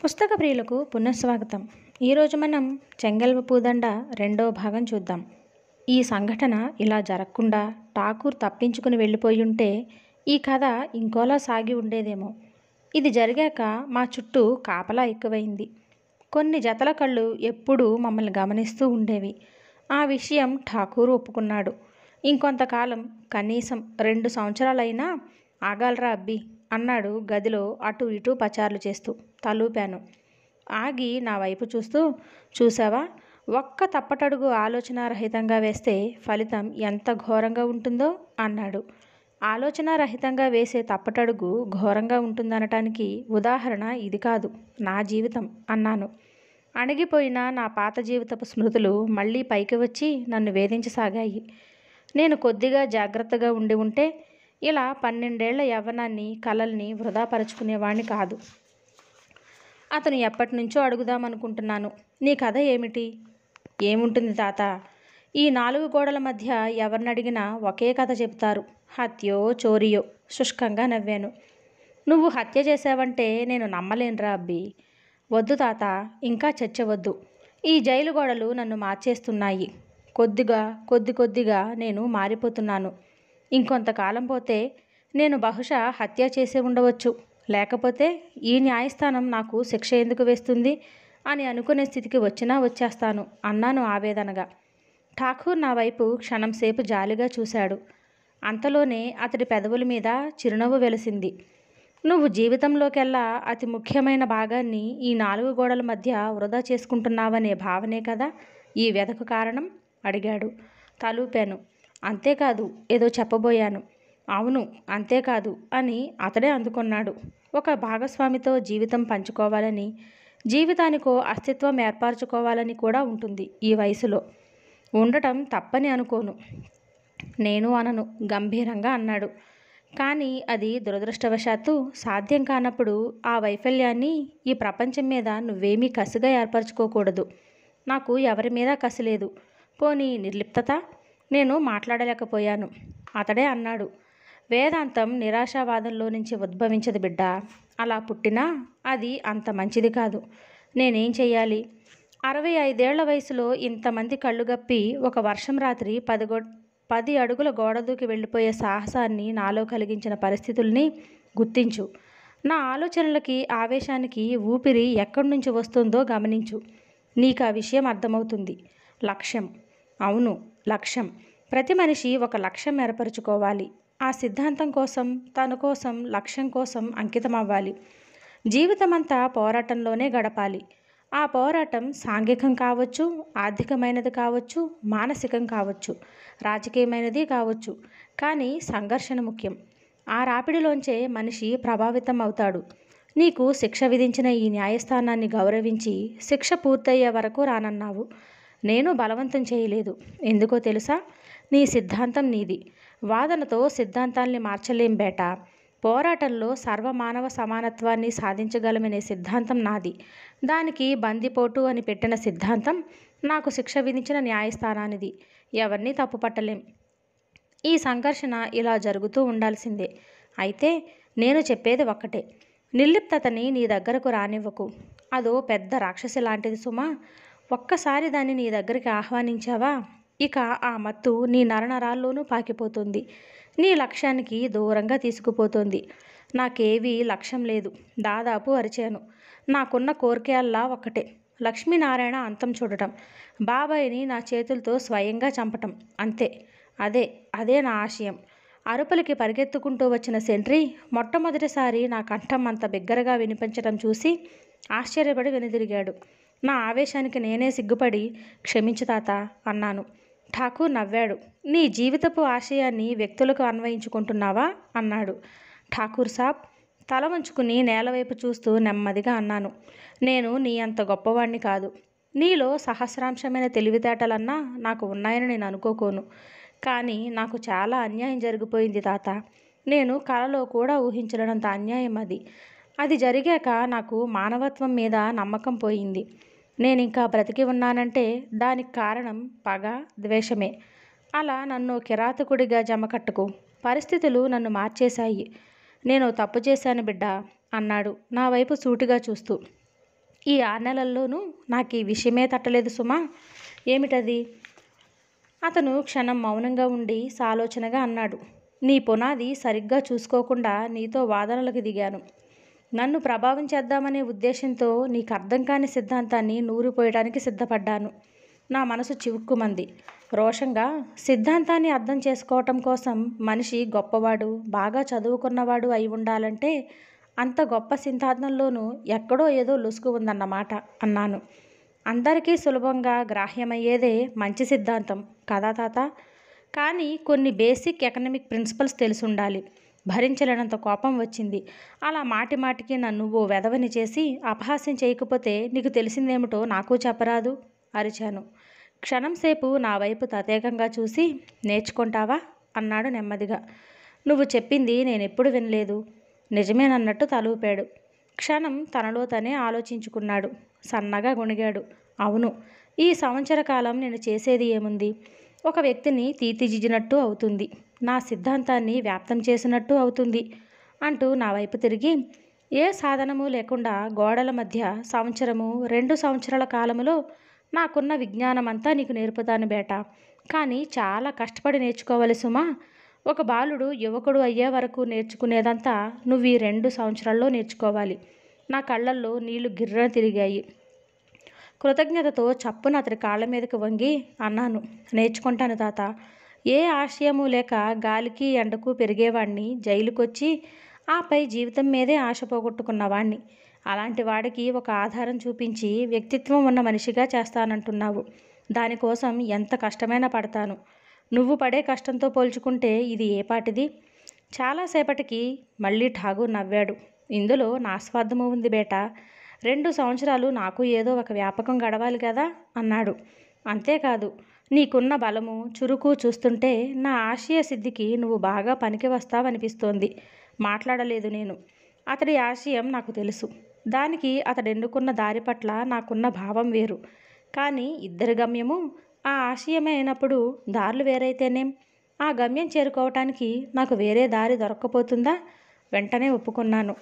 పుస్తక ప్రియులకు పునఃస్వాగతం. ఈరోజు మనం చెంగల్వ పూదండ రెండవ భాగం చూద్దాం. ఈ సంఘటన ఇలా జరగకుండా ఠాకూర్ తప్పించుకుని వెళ్ళిపోయుంటే ఈ కథ ఇంకోలా సాగి ఉండేదేమో. ఇది జరిగాక మా చుట్టూ కాపలా ఎక్కువైంది. కొన్ని జతల కళ్ళు ఎప్పుడూ మమ్మల్ని గమనిస్తూ ఉండేవి. ఆ విషయం ఠాకూర్ ఒప్పుకున్నాడు. ఇంకొంతకాలం, కనీసం 2 సంవత్సరాలైనా ఆగాలరా అబ్బి అన్నాడు గదిలో అటు ఇటు పచార్లు చేస్తూ. తలూపాను. ఆగి నా వైపు చూస్తూ, చూసావా, ఒక్క తప్పటడుగు ఆలోచనారహితంగా వేస్తే ఫలితం ఎంత ఘోరంగా ఉంటుందో అన్నాడు. ఆలోచనారహితంగా వేసే తప్పటడుగు ఘోరంగా ఉంటుందనటానికి ఉదాహరణ ఇది కాదు, నా జీవితం అన్నాను. అణిగిపోయిన నా పాత జీవితపు స్మృతులు మళ్ళీ పైకి వచ్చి నన్ను వేధించసాగాయి. నేను కొద్దిగా జాగ్రత్తగా ఉండి ఉంటే ఇలా 12 ఏళ్ల యవ్వనాన్ని, కలల్ని వృధాపరుచుకునేవాణ్ణి కాదు. అతను ఎప్పటినుంచో అడుగుదామనుకుంటున్నాను, నీ కథ ఏమిటి? ఏముంటుంది తాత, ఈ 4 గోడల మధ్య ఎవరినడిగినా ఒకే కథ చెబుతారు, హత్యో చోరియో. శుష్కంగా నవ్వాను. నువ్వు హత్య చేశావంటే నేను నమ్మలేనురా అబ్బి. వద్దు తాత, ఇంకా చచ్చవద్దు. ఈ జైలు గోడలు నన్ను మార్చేస్తున్నాయి. కొద్దిగా నేను మారిపోతున్నాను. ఇంకొంతకాలం పోతే నేను బహుశా హత్య చేసే ఉండవచ్చు. లేకపోతే ఈ న్యాయస్థానం నాకు శిక్ష ఎందుకు వేస్తుంది అని అనుకునే స్థితికి వచ్చేస్తాను అన్నాను ఆవేదనగా. ఠాకూర్ నా వైపు క్షణంసేపు జాలిగా చూశాడు. అంతలోనే అతడి పెదవుల మీద చిరునవ్వు వెలిసింది. నువ్వు జీవితంలోకెల్లా అతి ముఖ్యమైన భాగాన్ని ఈ 4 గోడల మధ్య వృధా చేసుకుంటున్నావనే భావనే కదా ఈ వ్యధకు కారణం అడిగాడు. తలూపాను. అంతేకాదు, ఏదో చెప్పబోయాను. అవును, అంతేకాదు అని అతడే అందుకున్నాడు. ఒక భాగస్వామితో జీవితం పంచుకోవాలని, జీవితానికో అస్తిత్వం ఏర్పరచుకోవాలని కూడా ఉంటుంది ఈ వయసులో. ఉండటం తప్పని అనుకోను. నేను అనను, గంభీరంగా అన్నాడు. కానీ అది దురదృష్టవశాత్తు సాధ్యం కానప్పుడు ఆ వైఫల్యాన్ని ఈ ప్రపంచం మీద నువ్వేమీ కసిగా ఏర్పరచుకోకూడదు. నాకు ఎవరి మీద కసి లేదు. పోనీ నిర్లిప్తత? నేను మాట్లాడలేకపోయాను. అతడే అన్నాడు. వేదాంతం నిరాశావాదంలో నుంచి ఉద్భవించదు బిడ్డా. అలా పుట్టినా అది అంత మంచిది కాదు. నేనేం చెయ్యాలి? 65 ఏళ్ల వయసులో ఇంతమంది కళ్ళుగప్పి ఒక వర్షం రాత్రి 10 అడుగుల గోడ దూకి వెళ్ళిపోయే సాహసాన్ని నాలో కలిగించిన పరిస్థితుల్ని గుర్తించు. నా ఆలోచనలకి, ఆవేశానికి ఊపిరి ఎక్కడి నుంచి వస్తుందో గమనించు. నీకు ఆ విషయం అర్థమవుతుంది. లక్ష్యం. అవును, లక్ష్యం. ప్రతి మనిషి ఒక లక్ష్యం ఏర్పరచుకోవాలి. ఆ సిద్ధాంతం కోసం, తన కోసం, లక్ష్యం కోసం అంకితమవ్వాలి. జీవితమంతా పోరాటంలోనే గడపాలి. ఆ పోరాటం సాంఘికం కావచ్చు, ఆర్థికమైనది కావచ్చు, మానసికం కావచ్చు, రాజకీయమైనది కావచ్చు. కానీ సంఘర్షణ ముఖ్యం. ఆ రాపిడిలోంచే మనిషి ప్రభావితం అవుతాడు. నీకు శిక్ష విధించిన ఈ న్యాయస్థానాన్ని గౌరవించి శిక్ష పూర్తయ్యే వరకు రానన్నావు. నేను బలవంతం చేయలేదు. ఎందుకో తెలుసా? నీ సిద్ధాంతం నీది. వాదనతో సిద్ధాంతాల్ని మార్చలేం బేటా. పోరాటంలో సర్వమానవ సమానత్వాన్ని సాధించగలమనే సిద్ధాంతం నాది. దానికి బందిపోటు అని పెట్టిన సిద్ధాంతం నాకు శిక్ష విధించిన న్యాయస్థానానిది. ఎవరినీ తప్పుపట్టలేం. ఈ సంఘర్షణ ఇలా జరుగుతూ ఉండాల్సిందే. అయితే నేను చెప్పేది ఒక్కటే, నిర్లిప్తతని నీ దగ్గరకు రానివ్వకు. అదో పెద్ద రాక్షసి లాంటిది సుమా. ఒక్కసారి దాన్ని నీ దగ్గరికి ఆహ్వానించావా, ఇక ఆ మత్తు నీ నరనరాల్లోనూ పాకిపోతుంది. నీ లక్ష్యానికి దూరంగా తీసుకుపోతుంది. నాకేవీ లక్ష్యం లేదు. దాదాపు అరిచాను. నాకున్న కోరికల్లా ఒక్కటే, లక్ష్మీనారాయణ అంతం చూడటం, బాబాయిని నా చేతులతో స్వయంగా చంపటం. అంతే. అదే నా ఆశయం. అరుపులకి పరిగెత్తుకుంటూ వచ్చిన సెంట్రీ మొట్టమొదటిసారి నా కంఠం అంత బిగ్గరగా వినిపించటం చూసి ఆశ్చర్యపడి వెనుదిరిగాడు. నా ఆవేశానికి నేనే సిగ్గుపడి, క్షమించు తాత అన్నాను. ఠాకూర్ నవ్వాడు. నీ జీవితపు ఆశయాన్ని వ్యక్తులకు అన్వయించుకుంటున్నావా అన్నాడు. ఠాకూర్ సాబ్ తల వంచుకుని నేలవైపు చూస్తూ నెమ్మదిగా అన్నాను. నేను నీ అంత గొప్పవాణ్ణి కాదు. నీలో సహస్రాంశమైన తెలివితేటలన్నా నాకు ఉన్నాయని నేను అనుకోకోను. కానీ నాకు చాలా అన్యాయం జరిగిపోయింది తాత. నేను కలలో కూడా ఊహించలేనంత అన్యాయం అది. అది జరిగాక నాకు మానవత్వం మీద నమ్మకం పోయింది. నేనింకా బ్రతికి ఉన్నానంటే దానికి కారణం పగ, ద్వేషమే. అలా నన్ను కిరాతకుడిగా జమకట్టుకు. పరిస్థితులు నన్ను మార్చేశాయి. నేను తప్పు చేశాను బిడ్డా అన్నాడు నా వైపు సూటిగా చూస్తూ. ఈ 6 నెలల్లోనూ నాకు ఈ విషయమే తట్టలేదు సుమా. ఏమిటది? అతను క్షణం మౌనంగా ఉండి సాలోచనగా అన్నాడు. నీ పునాది సరిగ్గా చూసుకోకుండా నీతో వాదనలకు దిగాను. నన్ను ప్రభావం చేద్దామనే ఉద్దేశంతో నీకు అర్థం కాని సిద్ధాంతాన్ని నూరిపోయడానికి సిద్ధపడ్డాను. నా మనసు చివుక్కుమంది. రోషంగా, సిద్ధాంతాన్ని అర్థం చేసుకోవటం కోసం మనిషి గొప్పవాడు, బాగా చదువుకున్నవాడు అయి ఉండాలంటే అంత గొప్ప సిద్ధాంతంలోనూ ఎక్కడో ఏదో లొసుగు ఉందన్నమాట అన్నాను. అందరికీ సులభంగా గ్రాహ్యమయ్యేదే మంచి సిద్ధాంతం కదా తాత. కానీ కొన్ని బేసిక్ ఎకనామిక్ ప్రిన్సిపల్స్ తెలిసుండాలి. భరించలేనంత కోపం వచ్చింది. అలా మాటి మాటికి నన్ను ఓ వెధవని చేసి అపహాస్యం చేయకపోతే నీకు తెలిసిందేమిటో నాకు చెప్పరాదు అరిచాను. క్షణంసేపు నా వైపు తదేకంగా చూసి నేర్చుకుంటావా అన్నాడు నెమ్మదిగా. నువ్వు చెప్పింది నేనెప్పుడు వినలేదు. నిజమేనన్నట్టు తలూపాడు. క్షణం తనలో తనే ఆలోచించుకున్నాడు. సన్నగా గొణిగాడు. అవును, ఈ సంవత్సర కాలం నేను చేసేది ఏముంది? ఒక వ్యక్తిని తీర్చిదిద్దినట్టు అవుతుంది, నా సిద్ధాంతాన్ని వ్యాప్తం చేసినట్టు అవుతుంది అంటూ నా వైపు తిరిగి, ఏ సాధనము లేకుండా గోడల మధ్య సంవత్సరము 2 సంవత్సరాల కాలములో నాకున్న విజ్ఞానమంతా నీకు నేర్పుతాను బేటా. కానీ చాలా కష్టపడి నేర్చుకోవాలి సుమా. ఒక బాలుడు యువకుడు అయ్యే వరకు నేర్చుకునేదంతా నువ్వు ఈ 2 సంవత్సరాల్లో నేర్చుకోవాలి. నా కళ్ళల్లో నీళ్లు గిర్రన తిరిగాయి. కృతజ్ఞతతో చప్పున అతడి కాళ్ళ మీదకి వంగి అన్నాను. నేర్చుకుంటాను తాత. ఏ ఆశయము లేక గాలికి ఎండకు పెరిగేవాణ్ణి, జైలుకొచ్చి ఆపై జీవితం మీదే ఆశ పోగొట్టుకున్నవాణ్ణి. అలాంటి వాడికి ఒక ఆధారం చూపించి వ్యక్తిత్వం ఉన్న మనిషిగా చేస్తానంటున్నావు. దానికోసం ఎంత కష్టమైనా పడతాను. నువ్వు పడే కష్టంతో పోల్చుకుంటే ఇది ఏ పాటిది? చాలాసేపటికి మళ్ళీ ఠాగూర్ నవ్వాడు. ఇందులో నా స్వార్థము ఉంది బేటా. 2 సంవత్సరాలు నాకు ఏదో ఒక వ్యాపకం గడవాలి కదా అన్నాడు. అంతేకాదు, నీకున్న బలము, చురుకు చూస్తుంటే నా ఆశయ సిద్ధికి నువ్వు బాగా పనికి వస్తావనిపిస్తోంది. మాట్లాడలేదు నేను. అతడి ఆశయం నాకు తెలుసు. దానికి అతడెన్నుకున్న దారి పట్ల నాకున్న భావం వేరు. కానీ ఇద్దరి గమ్యము ఆ ఆశయమే అయినప్పుడు దారులు వేరైతేనేం? ఆ గమ్యం చేరుకోవటానికి నాకు వేరే దారి దొరక్కపోతుందా? వెంటనే ఒప్పుకున్నాను.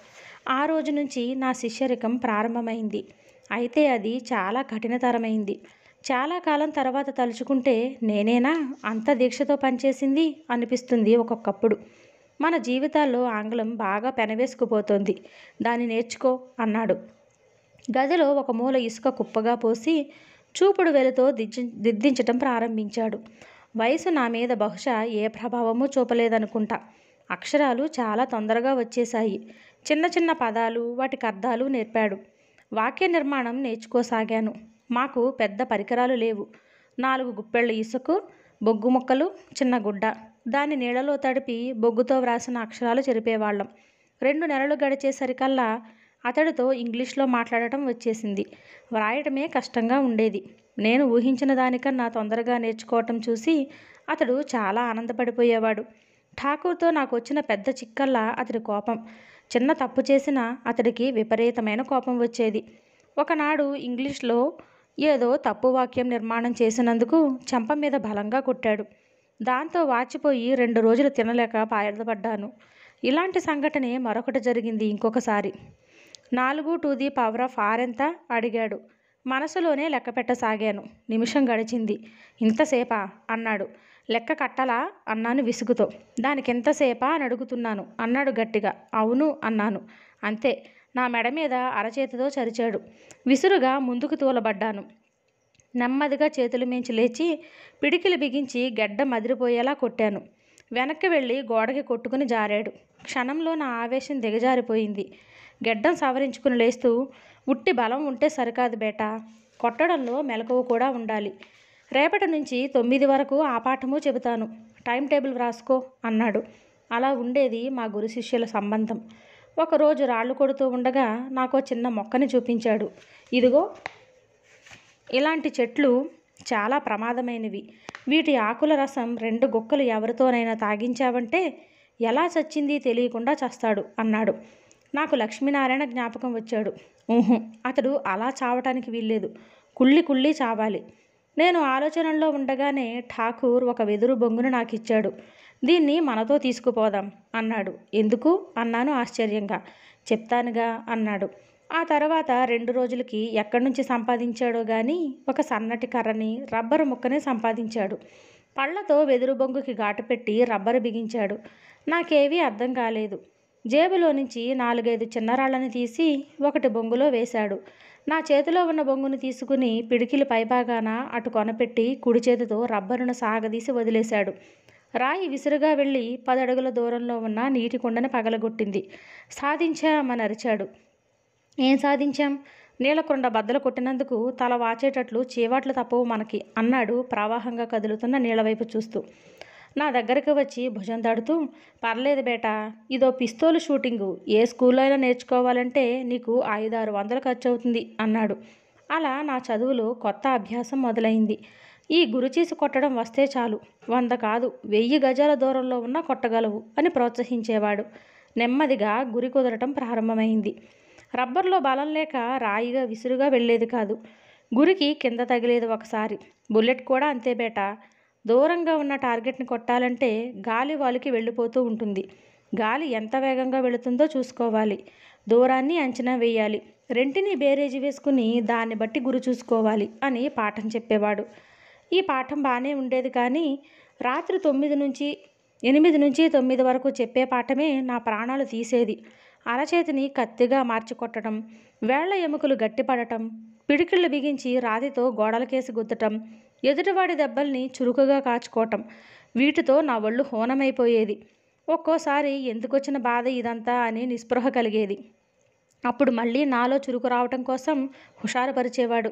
ఆ రోజు నుంచి నా శిష్యరికం ప్రారంభమైంది. అయితే అది చాలా కఠినతరమైంది. చాలా కాలం తర్వాత తలుచుకుంటే నేనేనా అంత దీక్షతో పనిచేసింది అనిపిస్తుంది ఒక్కొక్కప్పుడు. మన జీవితాల్లో ఆంగ్లం బాగా పెనవేసుకుపోతోంది. దాన్ని నేర్చుకో అన్నాడు. గదిలో ఒక మూల ఇసుక కుప్పగా పోసి చూపుడు వెలుతో దిద్దించటం ప్రారంభించాడు. వయసు నా మీద బహుశా ఏ ప్రభావమూ చూపలేదనుకుంటా. అక్షరాలు చాలా తొందరగా వచ్చేశాయి. చిన్న చిన్న పదాలు, వాటికి అర్థాలు నేర్పాడు. వాక్య నిర్మాణం నేర్చుకోసాగాను. మాకు పెద్ద పరికరాలు లేవు. 4 గుప్పెళ్ళ ఇసుకు, బొగ్గు ముక్కలు, చిన్న గుడ్డ. దాన్ని నీళ్ళలో తడిపి బొగ్గుతో వ్రాసిన అక్షరాలు చెరిపేవాళ్ళం. 2 నెలలు గడిచేసరికల్లా అతడితో ఇంగ్లీష్లో మాట్లాడటం వచ్చేసింది. వ్రాయటమే కష్టంగా ఉండేది. నేను ఊహించిన దానికన్నా తొందరగా నేర్చుకోవటం చూసి అతడు చాలా ఆనందపడిపోయేవాడు. ఠాకూర్తో నాకు వచ్చిన పెద్ద చిక్కల్లా అతడి కోపం. చిన్న తప్పు చేసినా అతడికి విపరీతమైన కోపం వచ్చేది. ఒకనాడు ఇంగ్లీష్లో ఏదో తప్పు వాక్యం నిర్మాణం చేసినందుకు చెంప మీద బలంగా కొట్టాడు. దాంతో వాచిపోయి 2 రోజులు తినలేక బాధపడ్డాను. ఇలాంటి సంఘటనే మరొకటి జరిగింది ఇంకొకసారి. 4 to the power of 6 ఎంత అడిగాడు. మనసులోనే లెక్క పెట్టసాగాను. నిమిషం గడిచింది. ఇంతసేపా అన్నాడు. లెక్క కట్టలా అన్నాను విసుగుతో. దానికెంతసేపా అని అడుగుతున్నాను అన్నాడు గట్టిగా. అవును అన్నాను. అంతే. నా మెడ మీద అరచేతితో చరిచాడు. విసురుగా ముందుకు తూలబడ్డాను. నెమ్మదిగా చేతుల మించి లేచి పిడికిలు బిగించి గెడ్డ మదిరిపోయేలా కొట్టాను. వెనక్కి వెళ్ళి గోడకి కొట్టుకుని జారాడు. క్షణంలో నా ఆవేశం దిగజారిపోయింది. గెడ్డం సవరించుకుని లేస్తూ, ఉట్టి బలం ఉంటే సరికాదు బేటా, కొట్టడంలో మెలకువ కూడా ఉండాలి. రేపటి నుంచి 9 వరకు ఆ పాఠము చెబుతాను. టైం టేబుల్ వ్రాసుకో అన్నాడు. అలా ఉండేది మా గురు శిష్యుల సంబంధం. ఒకరోజు రాళ్ళు కొడుతూ ఉండగా నాకు చిన్న మొక్కని చూపించాడు. ఇదిగో, ఇలాంటి చెట్లు చాలా ప్రమాదమైనవి. వీటి ఆకుల రసం 2 గుక్కలు ఎవరితోనైనా తాగించావంటే ఎలా చచ్చింది తెలియకుండా చస్తాడు అన్నాడు. నాకు లక్ష్మీనారాయణ జ్ఞాపకం వచ్చాడు. అతడు అలా చావటానికి వీల్లేదు. కుళ్ళి కుళ్ళి చావాలి. నేను ఆలోచనల్లో ఉండగానే ఠాకూర్ ఒక వెదురు బొంగును నాకిచ్చాడు. దీన్ని మనతో తీసుకుపోదాం అన్నాడు. ఎందుకు అన్నాను ఆశ్చర్యంగా. చెప్తానుగా అన్నాడు. ఆ తర్వాత 2 రోజులకి ఎక్కడి నుంచి సంపాదించాడో గాని ఒక సన్నటి కర్రని, రబ్బరు ముక్కని సంపాదించాడు. పళ్ళతో వెదురు బొంగుకి ఘాటు పెట్టి రబ్బరు బిగించాడు. నాకేవీ అర్థం కాలేదు. జేబులో నుంచి 4, 5 చిన్న రాళ్ళని తీసి ఒకటి బొంగులో వేశాడు. నా చేతిలో ఉన్న బొంగును తీసుకుని పిడికిలి పైభాగాన అటు కొనపెట్టి కుడి చేతితో రబ్బరును సాగదీసి వదిలేశాడు. రాయి విసురుగా వెళ్ళి 10 అడుగుల దూరంలో ఉన్న నీటి కుండని పగలగొట్టింది. సాధించామని అరిచాడు. ఏం సాధించాం? నీలకొండ బద్దలు కొట్టినందుకు తల వాచేటట్లు చీవాట్లు తప్పవు మనకి అన్నాడు ప్రవాహంగా కదులుతున్న నీళ్ళవైపు చూస్తూ. నా దగ్గరికి వచ్చి భుజం తడుతూ, పర్లేదు బేటా, ఇదో పిస్తోలు షూటింగు, ఏ స్కూల్లో అయినా నేర్చుకోవాలంటే నీకు 500-600 ఖర్చు అవుతుంది అన్నాడు. అలా నా చదువులో కొత్త అభ్యాసం మొదలైంది. ఈ గురిచీసి కొట్టడం వస్తే చాలు, 100 కాదు 1000 గజాల దూరంలో ఉన్నా కొట్టగలవు అని ప్రోత్సహించేవాడు. నెమ్మదిగా గురి కుదరటం ప్రారంభమైంది. రబ్బర్లో బలం లేక రాయిగా విసురుగా వెళ్ళేది కాదు. గురికి కింద తగిలేది ఒకసారి. బుల్లెట్ కూడా అంతే బేటా. దూరంగా ఉన్న టార్గెట్ని కొట్టాలంటే గాలి వాలికి వెళ్ళిపోతూ ఉంటుంది. గాలి ఎంత వేగంగా వెళుతుందో చూసుకోవాలి. దూరాన్ని అంచనా వేయాలి. రెంటిని బేరేజీ వేసుకుని దాన్ని బట్టి గురి చూసుకోవాలి అని పాఠం చెప్పేవాడు. ఈ పాఠం బాగానే ఉండేది కానీ రాత్రి 8 నుంచి 9 వరకు చెప్పే పాఠమే నా ప్రాణాలు తీసేది. అరచేతిని కత్తిగా మార్చి కొట్టడం, వేళ్ల ఎముకలు గట్టిపడటం, పిడికిళ్ళు బిగించి రాతితో గోడలకేసి గుద్దటం, ఎదుటివాడి దెబ్బల్ని చురుకుగా కాచుకోవటం, వీటితో నా ఒళ్ళు హోనమైపోయేది. ఒక్కోసారి ఎందుకొచ్చిన బాధ ఇదంతా అని నిస్పృహ కలిగేది. అప్పుడు మళ్ళీ నాలో చురుకు రావటం కోసం హుషారుపరిచేవాడు.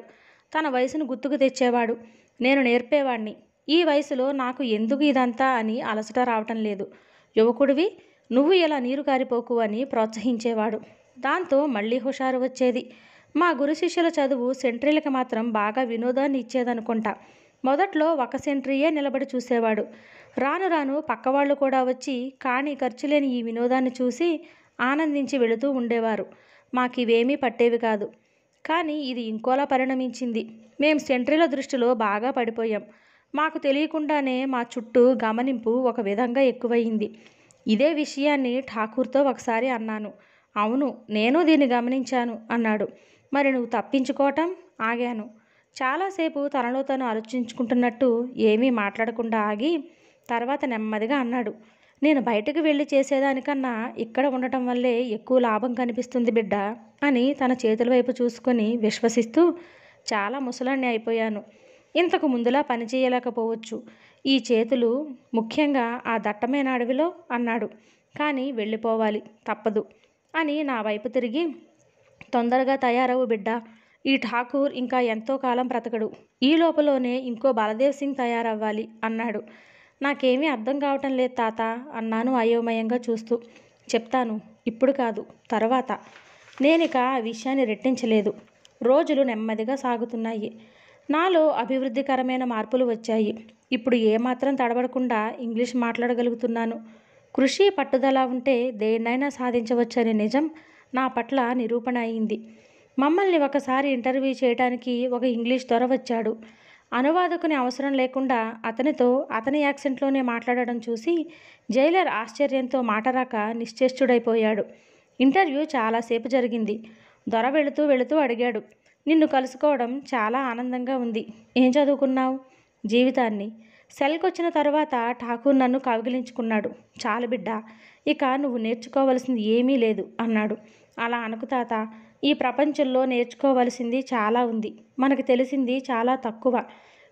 తన వయసును గుర్తుకు తెచ్చేవాడు. నేను నేర్పేవాణ్ణి. ఈ వయసులో నాకు ఎందుకు ఇదంతా అని అలసట రావటం లేదు. యువకుడివి, నువ్వు ఇలా నీరు కారిపోకు అని ప్రోత్సహించేవాడు. దాంతో మళ్ళీ హుషారు వచ్చేది. మా గురు శిష్యుల చదువు సెంట్రీలకి మాత్రం బాగా వినోదాన్ని ఇచ్చేదనుకుంటా. మొదట్లో ఒక సెంట్రీయే నిలబడి చూసేవాడు. రాను రాను పక్కవాళ్ళు కూడా వచ్చి కానీ ఖర్చు లేని ఈ వినోదాన్ని చూసి ఆనందించి వెళుతూ ఉండేవారు. మాకివేమీ పట్టేవి కాదు. కానీ ఇది ఇంకోలా పరిణమించింది. మేం సెంట్రీల దృష్టిలో బాగా పడిపోయాం. మాకు తెలియకుండానే మా చుట్టూ గమనింపు ఒక విధంగా ఎక్కువయింది. ఇదే విషయాన్ని ఠాకూర్తో ఒకసారి అన్నాను. అవును, నేను దీన్ని గమనించాను అన్నాడు. మరి నువ్వు తప్పించుకోవటం? ఆగాను. చాలాసేపు తనలో తను ఆలోచించుకుంటున్నట్టు ఏమీ మాట్లాడకుండా ఆగి తర్వాత నెమ్మదిగా అన్నాడు. నేను బయటకు వెళ్ళి చేసేదానికన్నా ఇక్కడ ఉండటం వల్లే ఎక్కువ లాభం కనిపిస్తుంది బిడ్డ అని తన చేతుల వైపు చూసుకొని విశ్వసిస్తూ, చాలా ముసలాన్ని అయిపోయాను. ఇంతకు ముందులా పనిచేయలేకపోవచ్చు. ఈ చేతులు ముఖ్యంగా ఆ దట్టమైన అడవిలో అన్నాడు. కానీ వెళ్ళిపోవాలి, తప్పదు అని నా వైపు తిరిగి, తొందరగా తయారవు బిడ్డ. ఈ ఠాకూర్ ఇంకా ఎంతో కాలం బ్రతకడు. ఈ లోపలనే ఇంకో బలదేవ్ సింగ్ తయారవ్వాలి అన్నాడు. నాకేమీ అర్థం కావటం లేదు తాత అన్నాను అయోమయంగా చూస్తూ. చెప్తాను, ఇప్పుడు కాదు, తర్వాత. నేనిక ఆ విషయాన్ని రెట్టించలేదు. రోజులు నెమ్మదిగా సాగుతున్నాయి. నాలో అభివృద్ధికరమైన మార్పులు వచ్చాయి. ఇప్పుడు ఏమాత్రం తడబడకుండా ఇంగ్లీష్ మాట్లాడగలుగుతున్నాను. కృషి పట్టుదల ఉంటే దేన్నైనా సాధించవచ్చనే నిజం నా పట్ల నిరూపణ అయింది. మమ్మల్ని ఒకసారి ఇంటర్వ్యూ చేయడానికి ఒక ఇంగ్లీష్ దొర వచ్చాడు. అనువాదకుని అవసరం లేకుండా అతనితో అతని యాక్సెంట్లోనే మాట్లాడడం చూసి జైలర్ ఆశ్చర్యంతో మాటరాక నిశ్చేష్టుడైపోయాడు. ఇంటర్వ్యూ చాలాసేపు జరిగింది. దొర వెళుతూ వెళుతూ అడిగాడు, నిన్ను కలుసుకోవడం చాలా ఆనందంగా ఉంది. ఏం చదువుకున్నావు? జీవితాన్ని. సెల్కొచ్చిన తర్వాత ఠాకూర్ నన్ను కౌగిలించుకున్నాడు. చాలు బిడ్డ, ఇక నువ్వు నేర్చుకోవలసింది ఏమీ లేదు అన్నాడు. అలా అనుకు తాత, ఈ ప్రపంచంలో నేర్చుకోవలసింది చాలా ఉంది. మనకు తెలిసింది చాలా తక్కువ.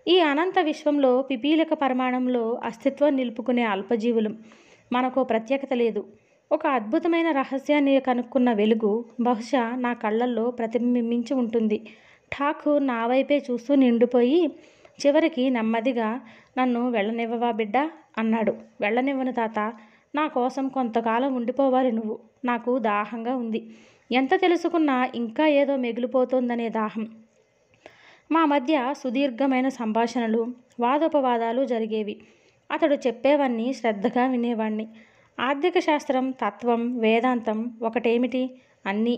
ఈ అనంత విశ్వంలో పిపీలిక పరిమాణంలో అస్తిత్వం నిలుపుకునే అల్పజీవులం. మనకో ప్రత్యేకత లేదు. ఒక అద్భుతమైన రహస్యాన్ని కనుక్కున్న వెలుగు బహుశా నా కళ్ళల్లో ప్రతిబింబించి ఉంటుంది. ఠాకూర్ నా వైపే చూస్తూ నిండిపోయి చివరికి నెమ్మదిగా, నన్ను వెళ్ళనివ్వవా బిడ్డ అన్నాడు. వెళ్ళనివ్వను తాత, నా కోసం కొంతకాలం ఉండిపోవాలి నువ్వు. నాకు దాహంగా ఉంది. ఎంత తెలుసుకున్నా ఇంకా ఏదో మిగిలిపోతోందనే దాహం. మా మధ్య సుదీర్ఘమైన సంభాషణలు, వాదోపవాదాలు జరిగేవి. అతడు చెప్పేవన్నీ శ్రద్ధగా వినేవాణ్ణి. ఆర్థిక శాస్త్రం, తత్వం, వేదాంతం ఒకటేమిటి, అన్నీ.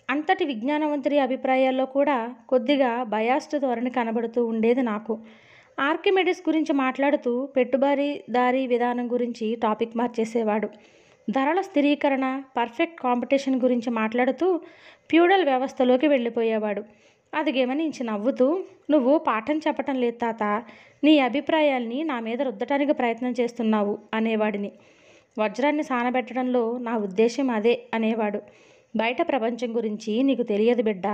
అంతటి విజ్ఞానవంతుడి అభిప్రాయాల్లో కూడా కొద్దిగా బయాస్డ్ ధోరణి కనబడుతూ ఉండేది నాకు. ఆర్కిమెడిస్ గురించి మాట్లాడుతూ పెట్టుబడిదారీ విధానం గురించి టాపిక్ మార్చేసేవాడు. ధరల స్థిరీకరణ, పర్ఫెక్ట్ కాంపిటీషన్ గురించి మాట్లాడుతూ ఫ్యూడల్ వ్యవస్థలోకి వెళ్ళిపోయేవాడు. అది గమనించి నవ్వుతూ, నువ్వు పాఠం చెప్పటం లేదు తాత, నీ అభిప్రాయాల్ని నా మీద రుద్దటానికి ప్రయత్నం చేస్తున్నావు అనేవాడిని. వజ్రాన్ని సానబెట్టడంలో నా ఉద్దేశం అదే అనేవాడు. బయట ప్రపంచం గురించి నీకు తెలియదు బిడ్డ.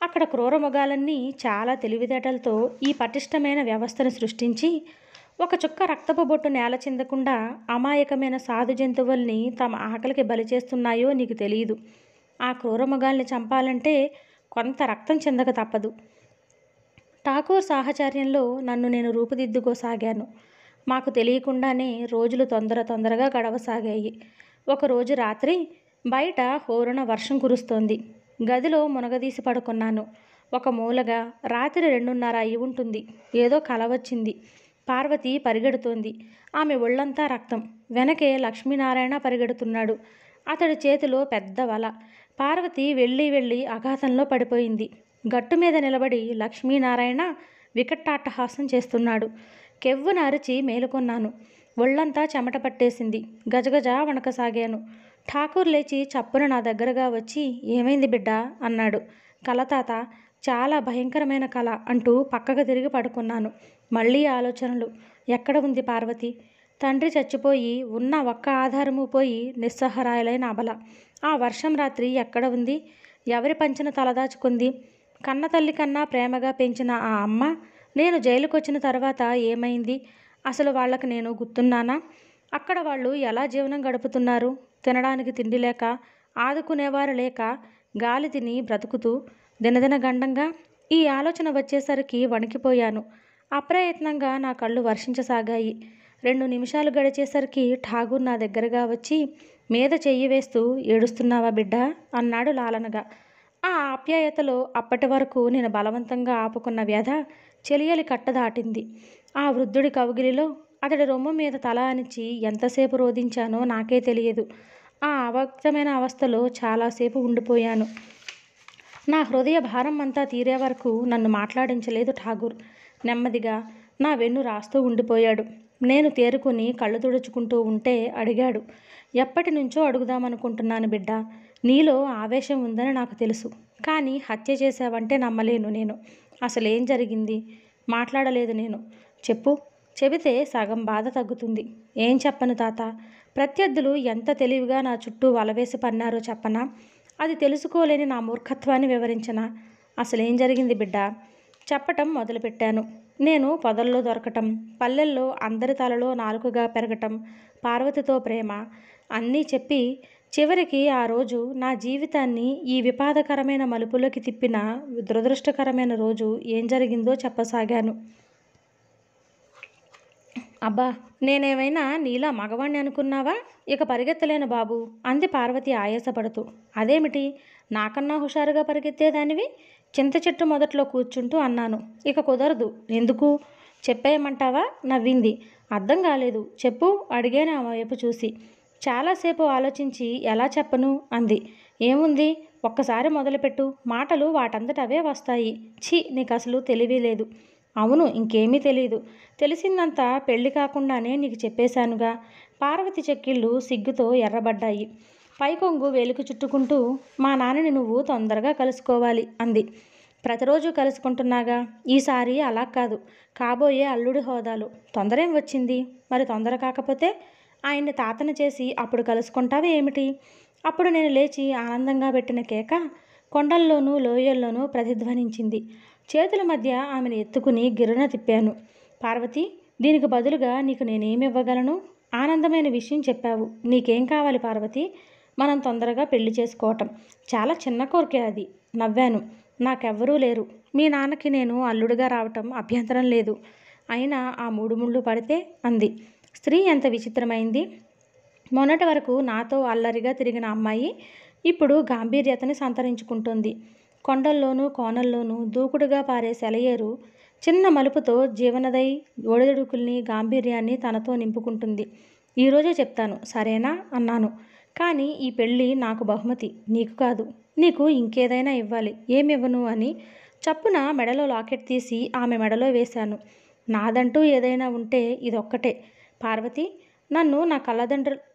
అక్కడ క్రూరమృగాలన్నీ చాలా తెలివితేటలతో ఈ పటిష్టమైన వ్యవస్థను సృష్టించి ఒక చుక్క రక్తపు బొట్టు నేల చెందకుండా అమాయకమైన సాధు జంతువుల్ని తమ ఆకలికి బలి చేస్తున్నాయో నీకు తెలియదు. ఆ క్రూరమృగాల్ని చంపాలంటే కొంత రక్తం చెందక తప్పదు. ఠాకూర్ సాహచర్యంలో నన్ను నేను రూపుదిద్దుకోసాగాను. మాకు తెలియకుండానే రోజులు తొందరగా గడవసాగాయి. ఒకరోజు రాత్రి బయట హోరున వర్షం కురుస్తోంది. గదిలో మునగదీసి పడుకున్నాను. ఒక మూలగా రాత్రి 2:30 అయి ఉంటుంది. ఏదో కల వచ్చింది. పార్వతి పరిగెడుతోంది. ఆమె ఒళ్ళంతా రక్తం. వెనకే లక్ష్మీనారాయణ పరిగెడుతున్నాడు. అతడి చేతిలో పెద్ద వల. పార్వతి వెళ్ళి అఘాతంలో పడిపోయింది. గట్టు మీద నిలబడి లక్ష్మీనారాయణ వికటాట్టహాసం చేస్తున్నాడు. కెవ్వున అరిచి మేలుకొన్నాను. ఒళ్ళంతా చెమట పట్టేసింది. గజగజ వణకసాగాను. ఠాకూర్ లేచి చప్పున నా దగ్గరగా వచ్చి, ఏమైంది బిడ్డా అన్నాడు. కల తాత, చాలా భయంకరమైన కల అంటూ పక్కకు తిరిగి పడుకున్నాను. మళ్ళీ ఆలోచనలు. ఎక్కడ ఉంది పార్వతి? తండ్రి చచ్చిపోయి ఉన్న ఒక్క ఆధారము పోయి నిస్సహారాయులైన అబల. ఆ వర్షం రాత్రి ఎక్కడ ఉంది? ఎవరి పంచన తలదాచుకుంది? కన్న తల్లి కన్నా ప్రేమగా పెంచిన ఆ అమ్మ నేను జైలుకొచ్చిన తర్వాత ఏమైంది? అసలు వాళ్ళకి నేను గుర్తున్నానా? అక్కడ వాళ్ళు ఎలా జీవనం గడుపుతున్నారు? తినడానికి తిండి లేక, ఆదుకునేవారు లేక, గాలి తిని బ్రతుకుతూ దినదిన గండంగా. ఈ ఆలోచన వచ్చేసరికి వణికిపోయాను. అప్రయత్నంగా నా కళ్ళు వర్షించసాగాయి. 2 నిమిషాలు గడిచేసరికి ఠాగూర్ నా దగ్గరగా వచ్చి మీద చెయ్యి వేస్తూ, ఏడుస్తున్నావా బిడ్డా అన్నాడు లాలనగా. ఆ ఆప్యాయతలో అప్పటి వరకు నేను బలవంతంగా ఆపుకున్న వ్యధ చెలియలి కట్ట దాటింది. ఆ వృద్ధుడి కౌగిలిలో అతడి రొమ్ము మీద తల అనిచి ఎంతసేపు రోధించానో నాకే తెలియదు. ఆ అవక్తమైన అవస్థలో చాలాసేపు ఉండిపోయాను. నా హృదయ భారం అంతా తీరే వరకు నన్ను మాట్లాడించలేదు ఠాగూర్. నెమ్మదిగా నా వెన్ను రాస్తూ ఉండిపోయాడు. నేను తేరుకుని కళ్ళు తుడుచుకుంటూ ఉంటే అడిగాడు, ఎప్పటి నుంచో అడుగుదామనుకుంటున్నాను బిడ్డ. నీలో ఆవేశం ఉందని నాకు తెలుసు. కానీ హత్య చేశావంటే నమ్మలేను నేను. అసలేం జరిగింది? మాట్లాడలేదు నేను. చెప్పు. చెబితే సగం బాధ తగ్గుతుంది. ఏం చెప్పను తాత. ప్రత్యర్థులు ఎంత తెలివిగా నా చుట్టూ వలవేసి పన్నారో చెప్పనా? అది తెలుసుకోలేని నా మూర్ఖత్వాన్ని వివరించనా? అసలేం జరిగింది బిడ్డ? చెప్పటం మొదలుపెట్టాను. నేను పొదల్లో దొరకటం, పల్లెల్లో అందరి తలలో నాలుకగా పెరగటం, పార్వతితో ప్రేమ అన్నీ చెప్పి చివరికి ఆ రోజు నా జీవితాన్ని ఈ విపాదకరమైన మలుపులోకి తిప్పిన దురదృష్టకరమైన రోజు ఏం జరిగిందో చెప్పసాగాను. అబ్బా, నేనేమైనా నీలా మగవాణ్ణి అనుకున్నావా? ఇక పరిగెత్తలేను బాబు అంది పార్వతి ఆయాసపడుతూ. అదేమిటి, నాకన్నా హుషారుగా పరిగెత్తేదానివి? చింత చెట్టు మొదట్లో కూర్చుంటూ అన్నాను. ఇక కుదరదు. ఎందుకు? చెప్పేయమంటావా? నవ్వింది. అర్థం కాలేదు. చెప్పు అడిగాను ఆమె వైపు చూసి. చాలాసేపు ఆలోచించి ఎలా చెప్పను అంది. ఏముంది, ఒక్కసారి మొదలుపెట్టు. మాటలు వాటంతట అవే వస్తాయి. ఛీ, నీకు అసలు తెలివి లేదు. అవును, ఇంకేమీ తెలీదు. తెలిసిందంతా పెళ్లి కాకుండానే నీకు చెప్పేశానుగా. పార్వతి చెక్కిళ్ళు సిగ్గుతో ఎర్రబడ్డాయి. పైకొంగు వేలుకు చుట్టుకుంటూ, మా నాన్నని నువ్వు తొందరగా కలుసుకోవాలి అంది. ప్రతిరోజు కలుసుకుంటున్నాగా. ఈసారి అలా కాదు. కాబోయే అల్లుడి హోదాలు. తొందరేం వచ్చింది? మరి తొందర కాకపోతే ఆయన్ని తాతను చేసి అప్పుడు కలుసుకుంటావా ఏమిటి? అప్పుడు నేను లేచి ఆనందంగా పెట్టిన కేక కొండల్లోనూ లోయల్లోనూ ప్రతిధ్వనించింది. చేతుల మధ్య ఆమెను ఎత్తుకుని గిర్రున తిప్పాను. పార్వతి, దీనికి బదులుగా నీకు నేనేమివ్వగలను? ఆనందమైన విషయం చెప్పావు. నీకేం కావాలి పార్వతి? మనం తొందరగా పెళ్లి చేసుకోవటం. చాలా చిన్న కోరికే అది. నవ్వాను. నాకెవ్వరూ లేరు. మీ నాన్నకి నేను అల్లుడిగా రావటం అభ్యంతరం లేదు. అయినా ఆ 3 ముళ్ళు పడితే అంది. స్త్రీ ఎంత విచిత్రమైంది. మొన్నటి వరకు నాతో అల్లరిగా తిరిగిన అమ్మాయి ఇప్పుడు గాంభీర్యతని సంతరించుకుంటుంది. కొండల్లోనూ కోనల్లోనూ దూకుడుగా పారే సెలయేరు చిన్న మలుపుతో జీవనదై ఒడిదుడుకుల్ని గాంభీర్యాన్ని తనతో నింపుకుంటుంది. ఈరోజే చెప్తాను, సరేనా అన్నాను. కానీ ఈ పెళ్ళి నాకు బహుమతి, నీకు కాదు. నీకు ఇంకేదైనా ఇవ్వాలి. ఏమివ్వను అని చప్పున మెడలో లాకెట్ తీసి ఆమె మెడలో వేశాను. నాదంటూ ఏదైనా ఉంటే ఇదొక్కటే పార్వతి. నన్ను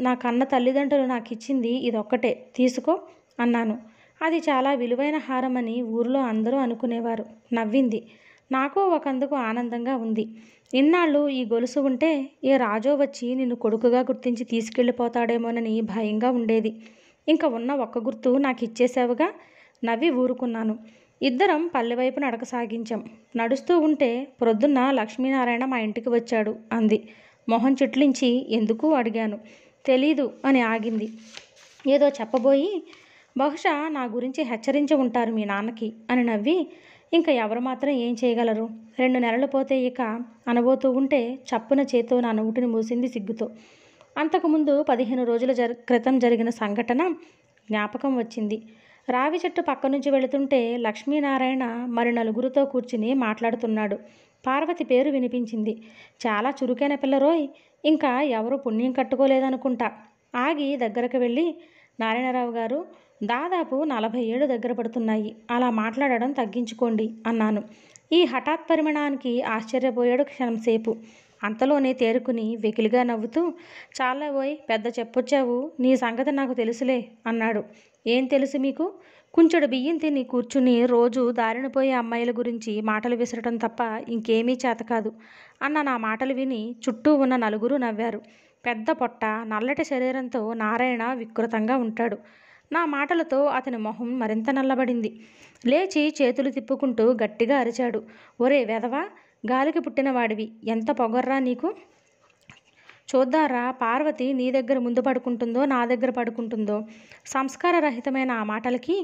నా కన్న తల్లిదండ్రులు నాకు ఇచ్చింది ఇదొక్కటే, తీసుకో అన్నాను. అది చాలా విలువైన హారమని ఊరిలో అందరూ అనుకునేవారు. నవ్వింది. నాకు ఒకందుకు ఆనందంగా ఉంది. ఇన్నాళ్ళు ఈ గొలుసు ఉంటే ఏ రాజో వచ్చి నిన్ను కొడుకుగా గుర్తించి తీసుకెళ్ళిపోతాడేమోనని భయంగా ఉండేది. ఇంక ఉన్న ఒక్క గుర్తు నాకు ఇచ్చేశావుగా. నవ్వి ఊరుకున్నాను. ఇద్దరం పల్లెవైపు నడక సాగించాం. నడుస్తూ ఉంటే ప్రొద్దున్న లక్ష్మీనారాయణ మా ఇంటికి వచ్చాడు అంది. మొహం చిట్లించి ఎందుకు అడిగాను. తెలీదు అని ఆగింది. ఏదో చెప్పబోయి బహుశా నా గురించి హెచ్చరించి ఉంటారు మీ నాన్నకి అని నవ్వి ఇంకా ఎవరు మాత్రం ఏం చేయగలరు. 2 నెలలు పోతే ఇక అనబోతూ ఉంటే చప్పున చేత్తో నా నోటిని మూసింది సిగ్గుతో. అంతకుముందు 15 రోజుల క్రితం జరిగిన సంఘటన జ్ఞాపకం వచ్చింది. రావి చెట్టు పక్క నుంచి వెళుతుంటే లక్ష్మీనారాయణ మరి నలుగురితో కూర్చుని మాట్లాడుతున్నాడు. పార్వతి పేరు వినిపించింది. చాలా చురుకైన పిల్లరోయ్, ఇంకా ఎవరు పుణ్యం కట్టుకోలేదనుకుంటా. ఆగి దగ్గరకు వెళ్ళి నారాయణరావు గారు, దాదాపు 40 ఏళ్ళు దగ్గర పడుతున్నాయి. అలా మాట్లాడడం తగ్గించుకోండి అన్నాను. ఈ హఠాత్ పరిమాణానికి ఆశ్చర్యపోయాడు క్షణంసేపు. అంతలోనే తేరుకుని వెకిలిగా నవ్వుతూ చాలావోయ్ పెద్ద చెప్పొచ్చావు, నీ సంగతి నాకు తెలుసులే అన్నాడు. ఏం తెలుసు మీకు? కుంచెడు బియ్యం తిని కూర్చుని రోజు దారిన పోయే అమ్మాయిల గురించి మాటలు విసరటం తప్ప ఇంకేమీ చేతకాదు అన్న నా మాటలు విని చుట్టూ ఉన్న నలుగురు నవ్వారు. పెద్ద పొట్ట, నల్లటి శరీరంతో నారాయణ వికృతంగా ఉంటాడు. నా మాటలతో అతని మొహం మరింత నల్లబడింది. లేచి చేతులు తిప్పుకుంటూ గట్టిగా అరిచాడు. ఒరే వెధవా, గాలికి పుట్టినవాడివి, ఎంత పొగర్రా నీకు! చూద్దారా పార్వతి నీ దగ్గర ముందు పడుకుంటుందో నా దగ్గర పడుకుంటుందో. సంస్కారరహితమైన ఆ మాటలకి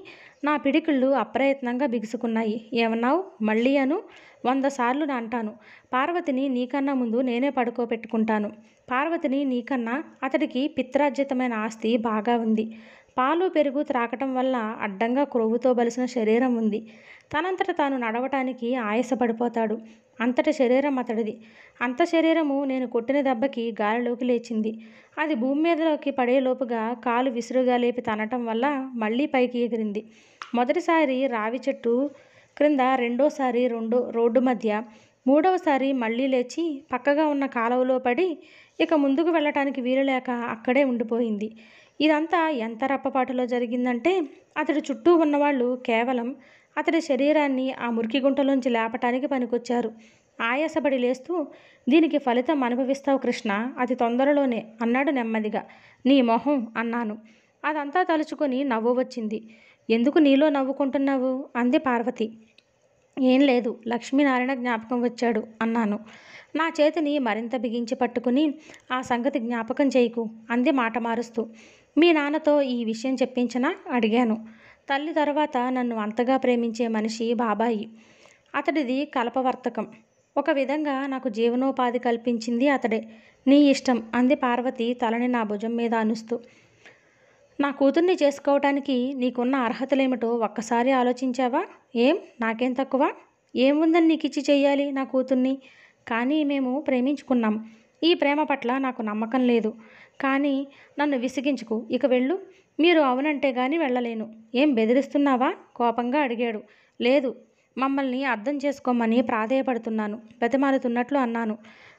నా పిడికిళ్ళు అప్రయత్నంగా బిగుసుకున్నాయి. ఏమన్నావు? మళ్ళీ అను. 100 సార్లు అంటాను. పార్వతిని నీకన్నా ముందు నేనే పడుకోబెట్టుకుంటాను. పార్వతిని నీకన్నా అతడికి పిత్రార్జితమైన ఆస్తి బాగా ఉంది. పాలు పెరుగు త్రాకటం వల్ల అడ్డంగా క్రొవ్వుతో బలిసిన శరీరం ఉంది. తనంతట తాను నడవటానికి ఆయాసపడిపోతాడు. అంతటి శరీరం అతడిది. అంత శరీరము నేను కొట్టిన దెబ్బకి గాలిలోకి లేచింది. అది భూమి మీదలోకి పడేలోపుగా కాలు విసురుగా లేపి తనటం వల్ల మళ్ళీ పైకి ఎగిరింది. మొదటిసారి రావి చెట్టు క్రింద, రెండోసారి రోడ్డు మధ్య, మూడవసారి మళ్ళీ లేచి పక్కగా ఉన్న కాలువలో పడి ఇక ముందుకు వెళ్ళటానికి వీలులేక అక్కడే ఉండిపోయింది. ఇదంతా ఎంత రప్పపాటులో జరిగిందంటే అతడి చుట్టూ ఉన్నవాళ్ళు కేవలం అతడి శరీరాన్ని ఆ మురికి గుంటలోంచి లేపటానికి పనికొచ్చారు. ఆయాసపడి లేస్తూ దీనికి ఫలితం అనుభవిస్తావు కృష్ణ, అతి తొందరలోనే అన్నాడు నెమ్మదిగా. నీ మొహం అన్నాను. అదంతా తలుచుకొని నవ్వు వచ్చింది. ఎందుకు నీలో నవ్వుకుంటున్నావు అంది పార్వతి. ఏం లేదు, లక్ష్మీనారాయణ జ్ఞాపకం వచ్చాడు అన్నాను. నా చేతిని మరింత బిగించి పట్టుకుని ఆ సంగతి జ్ఞాపకం చేయకు అంది మాట మారుస్తూ. మీ నాన్నతో ఈ విషయం చెప్పించనా అడిగాను. తల్లి తర్వాత నన్ను అంతగా ప్రేమించే మనిషి బాబాయి. అతడిది కలపవర్తకం. ఒక విధంగా నాకు జీవనోపాధి కల్పించింది అతడే. నీ ఇష్టం అంది పార్వతి తలని నా భుజం మీద అనుస్తూ. నా కూతుర్ని చేసుకోవటానికి నీకున్న అర్హతలేమిటో ఒక్కసారి ఆలోచించావా? ఏం నాకేం తక్కువ? ఏముందని నీకిచ్చి చెయ్యాలి నా కూతుర్ని? కానీ మేము ప్రేమించుకున్నాం. ఈ ప్రేమ పట్ల నాకు నమ్మకం లేదు. కానీ నన్ను విసిగించుకు, ఇక వెళ్ళు. మీరు అవునంటే గాని వెళ్ళలేను. ఏం బెదిరిస్తున్నావా కోపంగా అడిగాడు. లేదు, మమ్మల్ని అర్థం చేసుకోమని ప్రాధేయపడుతున్నాను, బతిమాలుతున్నట్లు అన్నాను.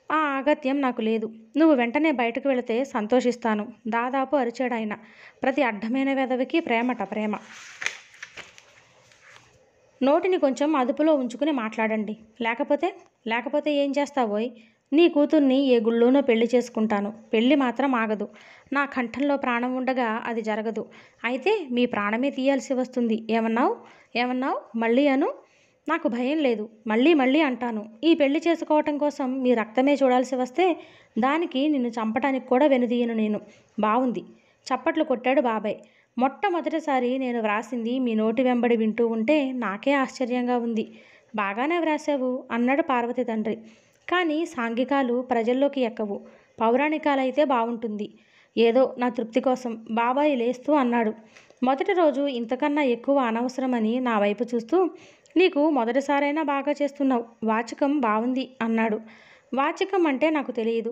ఆ ఆగత్యం నాకు లేదు. నువ్వు వెంటనే బయటకు వెళితే సంతోషిస్తాను దాదాపు అరిచాడాయన. ప్రతి అడ్డమైన వెధవికి ప్రేమట ప్రేమ. నోటిని కొంచెం అదుపులో ఉంచుకుని మాట్లాడండి. లేకపోతే ఏం చేస్తావోయ్? నీ కూతుర్ని ఏ గుళ్ళోనో పెళ్లి చేసుకుంటాను. పెళ్లి మాత్రం ఆగదు. నా కంఠంలో ప్రాణం ఉండగా అది జరగదు. అయితే మీ ప్రాణమే తీయాల్సి వస్తుంది. ఏమన్నావు మళ్ళీ అను. నాకు భయం లేదు. మళ్ళీ అంటాను. ఈ పెళ్లి చేసుకోవటం కోసం మీ రక్తమే చూడాల్సి వస్తే దానికి నిన్ను చంపటానికి కూడా వెనుదీయను నేను. బావుంది. చప్పట్లు కొట్టాడు బాబాయ్. మొట్టమొదటిసారి నేను వ్రాసింది మీ నోటి వెంబడి వింటూ ఉంటే నాకే ఆశ్చర్యంగా ఉంది. బాగానే వ్రాసావు అన్నాడు పార్వతి తండ్రి. కానీ సాంఘికాలు ప్రజల్లోకి ఎక్కవు. పౌరాణికాలైతే బాగుంటుంది. ఏదో నా తృప్తి కోసం బాబాయి లేస్తూ అన్నాడు. మొదటి రోజు ఇంతకన్నా ఎక్కువ అనవసరమని నా వైపు చూస్తూ నీకు మొదటిసారైనా బాగా చేస్తున్నావు. వాచకం బాగుంది అన్నాడు. వాచకం అంటే నాకు తెలియదు.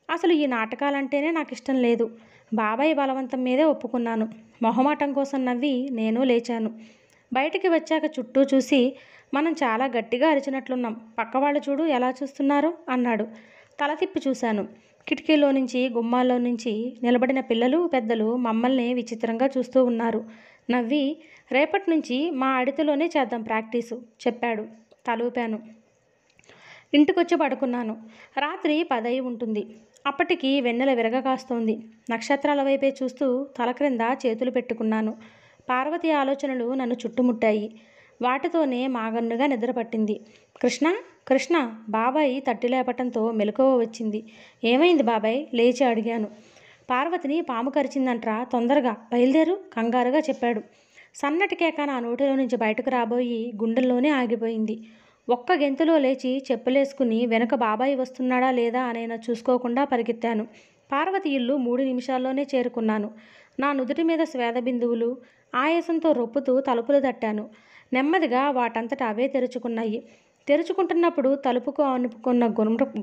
అసలు ఈ నాటకాలంటేనే నాకు ఇష్టం లేదు. బాబాయ్ బలవంతం మీదే ఒప్పుకున్నాను. మొహమాటం కోసం నవ్వి నేను లేచాను. బయటికి వచ్చాక చుట్టూ చూసి మనం చాలా గట్టిగా అరిచినట్లున్నాం. పక్కవాళ్ళు చూడు ఎలా చూస్తున్నారు అన్నాడు. తల తిప్పి చూశాను. కిటికీలో నుంచి గుమ్మాల్లో నుంచి నిలబడిన పిల్లలు పెద్దలు మమ్మల్ని విచిత్రంగా చూస్తూ ఉన్నారు. నవ్వి రేపటి నుంచి మా అడితిలోనే చేద్దాం ప్రాక్టీసు చెప్పాడు. తలూపాను. ఇంటికొచ్చి పడుకున్నాను. రాత్రి 10 అయి ఉంటుంది. అప్పటికి వెన్నెల విరగకాస్తోంది. నక్షత్రాల వైపే చూస్తూ తల క్రింద చేతులు పెట్టుకున్నాను. పార్వతి ఆలోచనలు నన్ను చుట్టుముట్టాయి. వాటితోనే మాగన్నుగా నిద్రపట్టింది. కృష్ణ కృష్ణ బాబాయి తట్టి లేపటంతో మెలకువ వచ్చింది. ఏమైంది బాబాయ్? లేచి అడిగాను. పార్వతిని పాము కరిచిందంట్రా, తొందరగా బయలుదేరు కంగారుగా చెప్పాడు. సన్నటి కేక నా నోటిలో నుంచి బయటకు రాబోయి గుండెల్లోనే ఆగిపోయింది. ఒక్క గెంతులో లేచి చెప్పులేసుకుని వెనక బాబాయి వస్తున్నాడా లేదా అనేనా చూసుకోకుండా పరిగెత్తాను. పార్వతి ఇల్లు 3 నిమిషాల్లోనే చేరుకున్నాను. నా నుదుటి మీద స్వేద బిందువులు ఆయాసంతో రొప్పుతూ తలుపులు తట్టాను. నెమ్మదిగా వాటంతట అవే తెరుచుకున్నాయి. తెరుచుకుంటున్నప్పుడు తలుపుకు ఆనుకున్న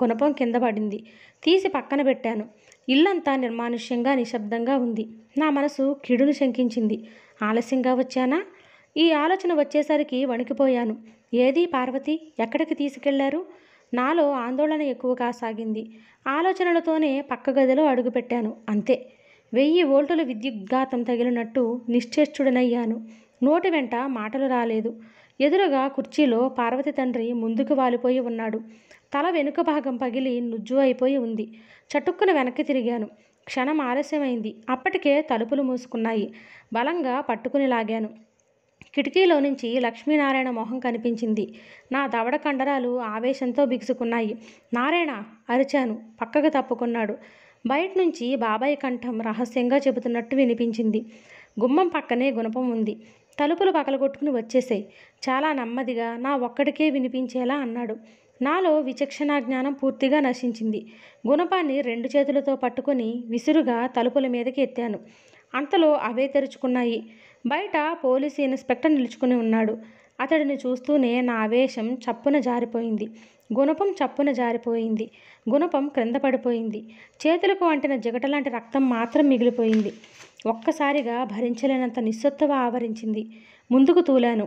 గుణపం కింద పడింది. తీసి పక్కన పెట్టాను. ఇల్లంతా నిర్మానుష్యంగా నిశ్శబ్దంగా ఉంది. నా మనసు కిడును శంకించింది. ఆలస్యంగా వచ్చానా? ఈ ఆలోచన వచ్చేసరికి వణికిపోయాను. ఏది పార్వతి? ఎక్కడికి తీసుకెళ్లారు? నాలో ఆందోళన ఎక్కువ కాసాగింది. ఆలోచనలతోనే పక్క గదిలో అడుగుపెట్టాను. అంతే. 1000 వోల్టుల విద్యుద్ఘాతం తగిలినట్టు నిశ్చేష్టుడనయ్యాను. నోటి వెంట మాటలు రాలేదు. ఎదురుగా కుర్చీలో పార్వతి తండ్రి ముందుకు వాలిపోయి ఉన్నాడు. తల వెనుక భాగం పగిలి నుజ్జు అయిపోయి ఉంది. చటుక్కున వెనక్కి తిరిగాను. క్షణం ఆలస్యమైంది. అప్పటికే తలుపులు మూసుకున్నాయి. బలంగా పట్టుకుని లాగాను. కిటికీలో నుంచి లక్ష్మీనారాయణ మొహం కనిపించింది. నా దవడ కండరాలు ఆవేశంతో బిగుసుకున్నాయి. నారాయణ అరిచాను. పక్కకు తప్పుకున్నాడు. బయట నుంచి బాబాయ్ కంఠం రహస్యంగా చెబుతున్నట్టు వినిపించింది. గుమ్మం పక్కనే గుణపం ఉంది. తలుపులు పగలగొట్టుకుని వచ్చేసాయి. చాలా నెమ్మదిగా నా ఒక్కడికే వినిపించేలా అన్నాడు. నాలో విచక్షణా జ్ఞానం పూర్తిగా నశించింది. గుణపాన్ని 2 చేతులతో పట్టుకొని విసురుగా తలుపుల మీదకి ఎత్తాను. అంతలో అవే తెరుచుకున్నాయి. బయట పోలీసు ఇన్స్పెక్టర్ నిలుచుకుని ఉన్నాడు. అతడిని చూస్తూనే నా ఆవేశం చప్పున జారిపోయింది. గుణపం చప్పున జారిపోయింది. గుణపం క్రింద పడిపోయింది. చేతులకు అంటిన జిగటలాంటి రక్తం మాత్రం మిగిలిపోయింది. ఒక్కసారిగా భరించలేనంత నిస్సత్తువ ఆవరించింది. ముందుకు తూలాను.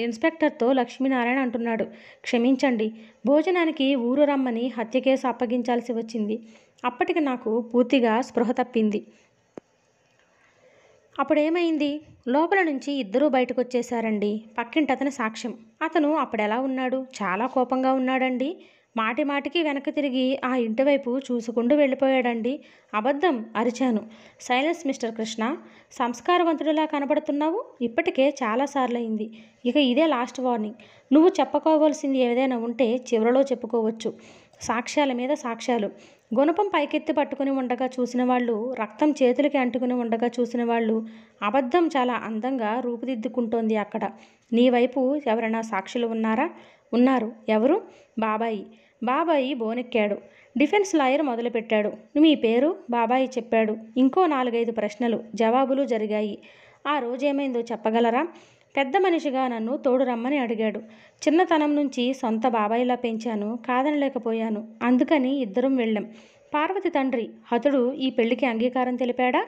ఇన్స్పెక్టర్తో లక్ష్మీనారాయణ అంటున్నాడు. క్షమించండి, భోజనానికి ఊరు రమ్మని హత్య కేసు అప్పగించాల్సి వచ్చింది. అప్పటికి నాకు పూర్తిగా స్పృహ తప్పింది. అప్పుడేమైంది? లోపల నుంచి ఇద్దరూ బయటకు వచ్చేశారండి. పక్కింటతని సాక్ష్యం. అతను అప్పుడెలా ఉన్నాడు? చాలా కోపంగా ఉన్నాడండి. మాటి మాటికి వెనక్కి తిరిగి ఆ ఇంటి వైపు చూసుకుంటూ వెళ్ళిపోయాడండి. అబద్ధం అరిచాను. Silence mister Krishna. సంస్కారవంతుడిలా కనబడుతున్నావు. ఇప్పటికే చాలాసార్లయింది. ఇక ఇదే లాస్ట్ వార్నింగ్. నువ్వు చెప్పుకోవాల్సింది ఏదైనా ఉంటే చివరిలో చెప్పుకోవచ్చు. సాక్ష్యాల మీద సాక్ష్యాలు. గుణపం పైకెత్తి పట్టుకుని ఉండగా చూసిన వాళ్ళు, రక్తం చేతులకి అంటుకుని ఉండగా చూసిన వాళ్ళు, అబద్ధం చాలా అందంగా రూపుదిద్దుకుంటోంది అక్కడ. నీ వైపు ఎవరైనా సాక్షులు ఉన్నారా? ఉన్నారు. ఎవరు? బాబాయి. బాబాయి బోనెక్కాడు. డిఫెన్స్ లాయర్ మొదలుపెట్టాడు. మీ పేరు? బాబాయి చెప్పాడు. ఇంకో 4-5 ప్రశ్నలు, జవాబులు జరిగాయి. ఆ రోజేమైందో చెప్పగలరా? పెద్ద మనిషిగా నన్ను తోడు రమ్మని అడిగాడు. చిన్నతనం నుంచి సొంత బాబాయిలా పెంచాను. కాదనలేకపోయాను. అందుకని ఇద్దరం వెళ్ళాం. పార్వతి తండ్రి హతుడు ఈ పెళ్లికి అంగీకారం తెలిపాడా?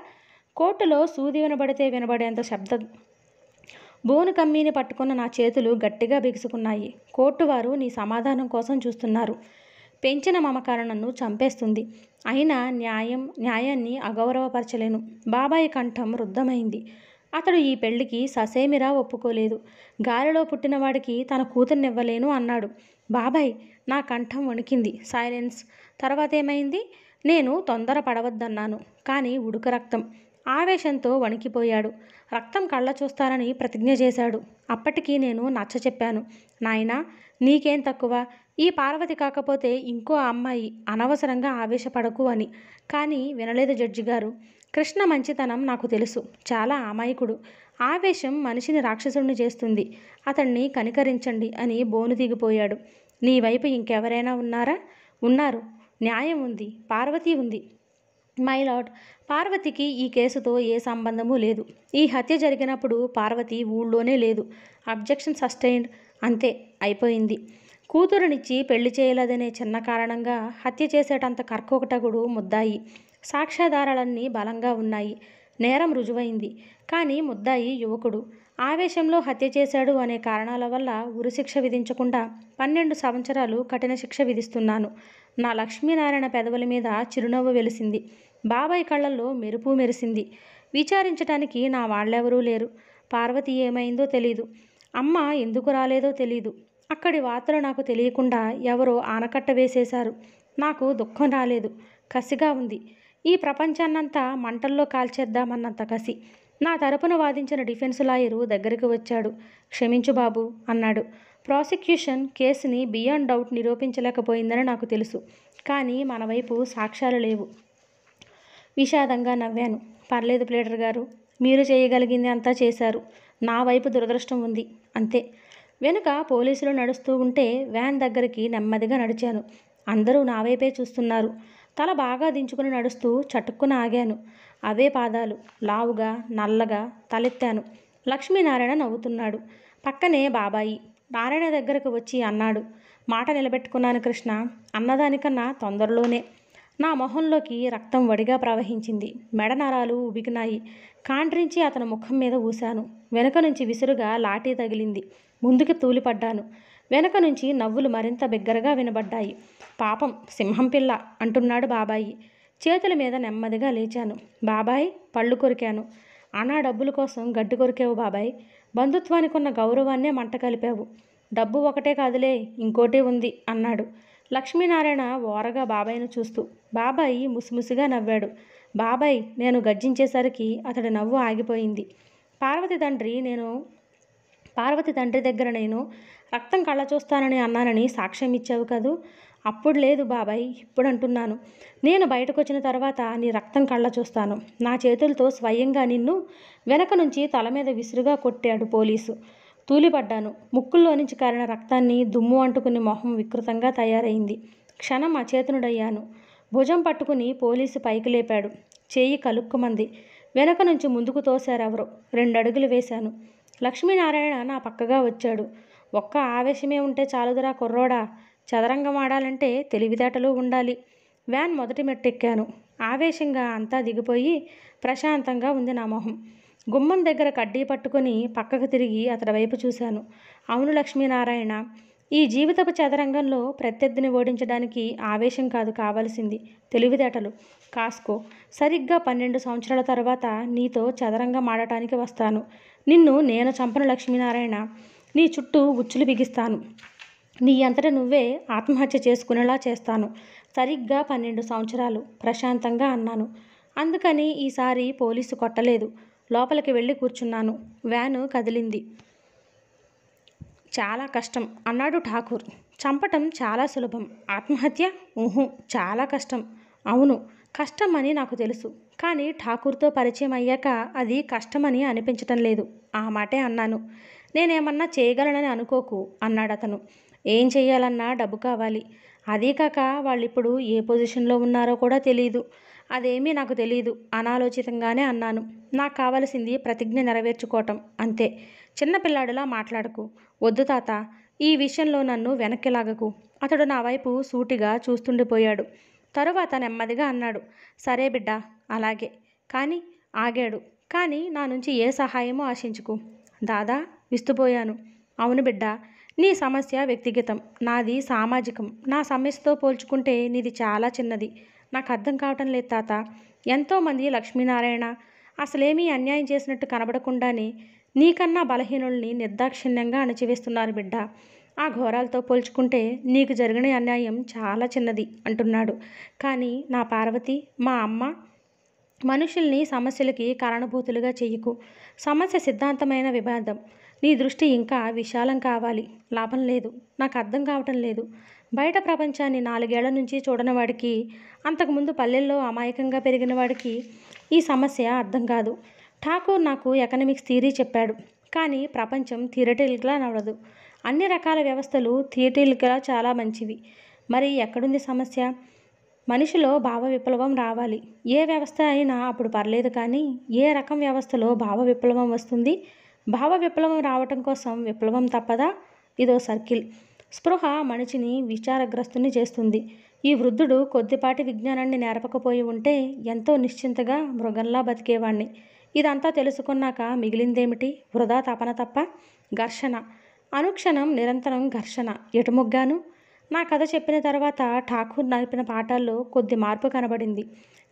కోర్టులో సూది వినబడితే వినబడేంత శబ్దం. బోను కమ్మీని పట్టుకున్న నా చేతులు గట్టిగా బిగుసుకున్నాయి. కోర్టు వారు నీ సమాధానం కోసం చూస్తున్నారు. పెంచిన మమకారం నన్ను చంపేస్తుంది. అయినా న్యాయాన్ని అగౌరవపరచలేను. బాబాయి కంఠం రుద్ధమైంది. అతడు ఈ పెళ్లికి ససేమిరా ఒప్పుకోలేదు. గాలిలో పుట్టినవాడికి తన కూతుర్నివ్వలేను అన్నాడు. బాబాయ్. నా కంఠం వణికింది. సైలెన్స్. తర్వాతేమైంది? నేను తొందర పడవద్దన్నాను. కానీ ఉడుక రక్తం. ఆవేశంతో వణికిపోయాడు. రక్తం కళ్ళ చూస్తానని ప్రతిజ్ఞ చేశాడు. అప్పటికి నేను నచ్చ చెప్పాను. నాయనా, నీకేం తక్కువ? ఈ పార్వతి కాకపోతే ఇంకో అమ్మాయి, అనవసరంగా ఆవేశపడకు అని. కానీ వినలేదు జడ్జి గారు. కృష్ణ మంచితనం నాకు తెలుసు. చాలా అమాయకుడు. ఆవేశం మనిషిని రాక్షసుడిని చేస్తుంది. అతన్ని కనికరించండి అని బోను దిగిపోయాడు. నీ వైపు ఇంకెవరైనా ఉన్నారా? ఉన్నారు. న్యాయం ఉంది. పార్వతి ఉంది. మై లార్డ్, పార్వతికి ఈ కేసుతో ఏ సంబంధమూ లేదు. ఈ హత్య జరిగినప్పుడు పార్వతి ఊళ్ళోనే లేదు. Objection sustained. అంతే, అయిపోయింది. కూతురునిచ్చి పెళ్లి చేయలేదనే చిన్న కారణంగా హత్య చేసేటంత కర్కోటకుడు ముద్దాయి. సాక్ష్యాధారాలన్నీ బలంగా ఉన్నాయి. నేరం రుజువైంది. కానీ ముద్దాయి యువకుడు. ఆవేశంలో హత్య చేశాడు అనే కారణాల వల్ల ఉరిశిక్ష విధించకుండా 12 సంవత్సరాలు కఠిన శిక్ష విధిస్తున్నాను. నా లక్ష్మీనారాయణ పెదవుల మీద చిరునవ్వు వెలిసింది. బాబాయ్ కళ్ళల్లో మెరుపు మెరిసింది. విచారించటానికి నా వాళ్ళెవరూ లేరు. పార్వతి ఏమైందో తెలీదు. అమ్మ ఎందుకు రాలేదో తెలీదు. అక్కడి వార్తలు నాకు తెలియకుండా ఎవరో ఆనకట్ట వేసేశారు. నాకు దుఃఖం రాలేదు, కసిగా ఉంది. ఈ ప్రపంచాన్నంతా మంటల్లో కాల్చేద్దామన్నంత కసి. నా తరపున వాదించిన డిఫెన్స్ లాయరు దగ్గరికి వచ్చాడు. క్షమించు బాబు అన్నాడు. ప్రాసిక్యూషన్ కేసుని బియాండ్ డౌట్ నిరూపించలేకపోయిందని నాకు తెలుసు. కానీ మన వైపు సాక్ష్యాలు లేవు. విషాదంగా నవ్వాను. పర్లేదు ప్లేటర్ గారు, మీరు చేయగలిగింది అంతా చేశారు. నా వైపు దురదృష్టం ఉంది, అంతే. వెనుక పోలీసులు నడుస్తూ ఉంటే వ్యాన్ దగ్గరికి నెమ్మదిగా నడిచాను. అందరూ నా వైపే చూస్తున్నారు. తల బాగా దించుకుని నడుస్తూ చటుక్కున ఆగాను. అవే పాదాలు, లావుగా నల్లగా. తలెత్తాను. లక్ష్మీనారాయణ నవ్వుతున్నాడు. పక్కనే బాబాయి. నారాయణ దగ్గరకు వచ్చి అన్నాడు, మాట నిలబెట్టుకున్నాను కృష్ణ. అన్నదానికన్నా తొందరలోనే. నా మొహంలోకి రక్తం వడిగా ప్రవహించింది. మెడ నరాలు ఉబికినాయి. కాండ్రించి అతని ముఖం మీద ఊశాను. వెనక నుంచి విసురుగా లాఠీ తగిలింది. ముందుకు తూలిపడ్డాను. వెనక నుంచి నవ్వులు మరింత బిగ్గరగా వినబడ్డాయి. పాపం సింహం పిల్ల అంటున్నాడు బాబాయి. చేతుల మీద నెమ్మదిగా లేచాను. బాబాయ్ పళ్ళు కొరికాను. అనా డబ్బుల కోసం గడ్డి కొరికావు బాబాయ్. బంధుత్వానికి ఉన్న గౌరవాన్నే మంట కలిపావు. డబ్బు ఒకటే కాదులే, ఇంకోటి ఉంది అన్నాడు లక్ష్మీనారాయణ ఓరగా బాబాయ్ను చూస్తూ. బాబాయి ముసిముసిగా నవ్వాడు. బాబాయ్ నేను గర్జించేసరికి అతడి నవ్వు ఆగిపోయింది. పార్వతి తండ్రి దగ్గర నేను రక్తం కళ్ళ చూస్తానని అన్నానని సాక్ష్యం ఇచ్చావు కదూ. అప్పుడు లేదు బాబాయ్, ఇప్పుడు అంటున్నాను. నేను బయటకు వచ్చిన తర్వాత నీ రక్తం కళ్ళ చూస్తాను. నా చేతులతో స్వయంగా నిన్ను వెనక నుంచి తల మీద విసురుగా కొట్టాడు పోలీసు. తూలిపడ్డాను. ముక్కుల్లో నుంచి కారిన రక్తాన్ని దుమ్ము అంటుకుని మొహం వికృతంగా తయారైంది. క్షణం అచేతనుడయ్యాను. భుజం పట్టుకుని పోలీసు పైకి లేపాడు. చేయి కలుక్కుమంది. వెనక నుంచి ముందుకు తోశారెవరో. 2 అడుగులు వేశాను. లక్ష్మీనారాయణ నా పక్కగా వచ్చాడు. ఒక్క ఆవేశమే ఉంటే చాలుదురా కుర్రోడా. చదరంగం ఆడాలంటే తెలివితేటలు ఉండాలి. వ్యాన్ మొదటి మెట్టెక్కాను. ఆవేశంగా అంతా దిగిపోయి ప్రశాంతంగా ఉంది నా మొహం. గుమ్మం దగ్గర కడ్డీ పట్టుకుని పక్కకు తిరిగి అతడి వైపు చూశాను. అవును లక్ష్మీనారాయణ, ఈ జీవితపు చదరంగంలో ప్రత్యర్థిని ఓడించడానికి ఆవేశం కాదు కావలసింది, తెలివితేటలు. కాస్కో. సరిగ్గా 12 సంవత్సరాల తర్వాత నీతో చదరంగం ఆడటానికి వస్తాను. నిన్ను నేను చంపను లక్ష్మీనారాయణ. నీ చుట్టూ ఉచ్చులు బిగిస్తాను. నీ అంతట నువ్వే ఆత్మహత్య చేసుకునేలా చేస్తాను. సరిగ్గా 12 సంవత్సరాలు ప్రశాంతంగా అన్నాను. అందుకని ఈసారి పోలీసు కొట్టలేదు. లోపలికి వెళ్ళి కూర్చున్నాను. వ్యాను కదిలింది. చాలా కష్టం అన్నాడు ఠాకూర్. చంపటం చాలా సులభం, ఆత్మహత్య చాలా కష్టం. అవును, కష్టం అని నాకు తెలుసు. కానీ ఠాకూర్తో పరిచయం అయ్యాక అది కష్టమని అనిపించటం లేదు. ఆ మాటే అన్నాను. నేనేమన్నా చేయగలనని అనుకోకు అన్నాడతను. ఏం చెయ్యాలన్నా డబ్బు కావాలి. అదీ కాక వాళ్ళిప్పుడు ఏ పొజిషన్లో ఉన్నారో కూడా తెలీదు. అదేమీ నాకు తెలీదు అనాలోచితంగానే అన్నాను. నాకు కావలసింది ప్రతిజ్ఞ నెరవేర్చుకోవటం, అంతే. చిన్నపిల్లాడిలా మాట్లాడకు. వద్దు తాత, ఈ విషయంలో నన్ను వెనక్కి లాగకు. అతడు నా వైపు సూటిగా చూస్తుండిపోయాడు. తరువాత నెమ్మదిగా అన్నాడు, సరే బిడ్డా, అలాగే. కానీ ఆగాడు. కానీ నా నుంచి ఏ సహాయమూ ఆశించుకు. దాదా విస్తుపోయాను. అవును బిడ్డా, నీ సమస్య వ్యక్తిగతం, నాది సామాజికం. నా సమస్యతో పోల్చుకుంటే నీది చాలా చిన్నది. నాకు అర్థం కావటం లేదు తాత. ఎంతోమంది లక్ష్మీనారాయణ అసలేమీ అన్యాయం చేసినట్టు కనబడకుండానే నీకన్నా బలహీనుల్ని నిర్దాక్షిణ్యంగా అణచివేస్తున్నారు బిడ్డ. ఆ ఘోరాలతో పోల్చుకుంటే నీకు జరిగిన అన్యాయం చాలా చిన్నది అంటున్నాడు. కానీ నా పార్వతి, మా అమ్మ, మనుషుల్ని సమస్యలకి కారణభూతులుగా చెయ్యకు. సమస్య సిద్ధాంతమైన వివాదం. నీ దృష్టి ఇంకా విశాలం కావాలి. లాభం లేదు. నాకు అర్థం కావటం లేదు. బయట ప్రపంచాన్ని 4 ఏళ్ల నుంచి చూడని వాడికి, అంతకుముందు పల్లెల్లో అమాయకంగా పెరిగిన వాడికి ఈ సమస్య అర్థం కాదు. ఠాకూర్ నాకు ఎకనామిక్స్ థియరీ చెప్పాడు. కానీ ప్రపంచం థియరిటికల్గా నడవదు. అన్ని రకాల వ్యవస్థలు థియరిటికల్గా చాలా మంచివి. మరి ఎక్కడుంది సమస్య? మనిషిలో భావ విప్లవం రావాలి. ఏ వ్యవస్థ అయినా అప్పుడు పర్లేదు. కానీ ఏ రకం వ్యవస్థలో భావ విప్లవం వస్తుంది? భావ విప్లవం రావటం కోసం విప్లవం తప్పదా? ఇదో సర్కిల్. స్పృహ మనిషిని విచారగ్రస్తుని చేస్తుంది. ఈ వృద్ధుడు కొద్దిపాటి విజ్ఞానాన్ని నేర్పకపోయి ఉంటే ఎంతో నిశ్చింతగా మృగంలా బతికేవాణ్ణి. ఇదంతా తెలుసుకున్నాక మిగిలిందేమిటి? వృధా తపన తప్ప. ఘర్షణ. అనుక్షణం నిరంతరం ఘర్షణ. ఎటుముగ్గాను నా కథ చెప్పిన తర్వాత ఠాకూర్ నడిపిన పాఠాల్లో కొద్ది మార్పు కనబడింది.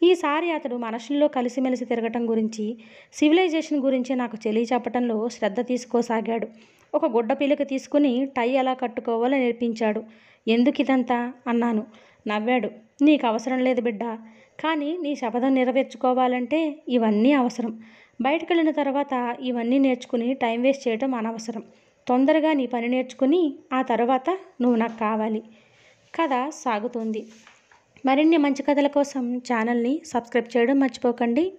ఈసారి అతడు మనుషుల్లో కలిసిమెలిసి తిరగటం గురించి, సివిలైజేషన్ గురించి నాకు చెప్పటంలో శ్రద్ధ తీసుకోసాగాడు. ఒక గుడ్డ పీలిక తీసుకుని టై ఎలా కట్టుకోవాలో నేర్పించాడు. ఎందుకిదంతా అన్నాను. నవ్వాడు. నీకు అవసరం లేదు బిడ్డ, కానీ నీ శపథం నెరవేర్చుకోవాలంటే ఇవన్నీ అవసరం. బయటకెళ్ళిన తర్వాత ఇవన్నీ నేర్చుకుని టైం వేస్ట్ చేయడం అనవసరం. తొందరగా నీ పని నేర్చుకుని ఆ తర్వాత నువ్వు నాకు కావాలి. కథ సాగుతుంది. మరిన్ని మంచి కథల కోసం ఛానల్ని సబ్స్క్రైబ్ చేయడం మర్చిపోకండి.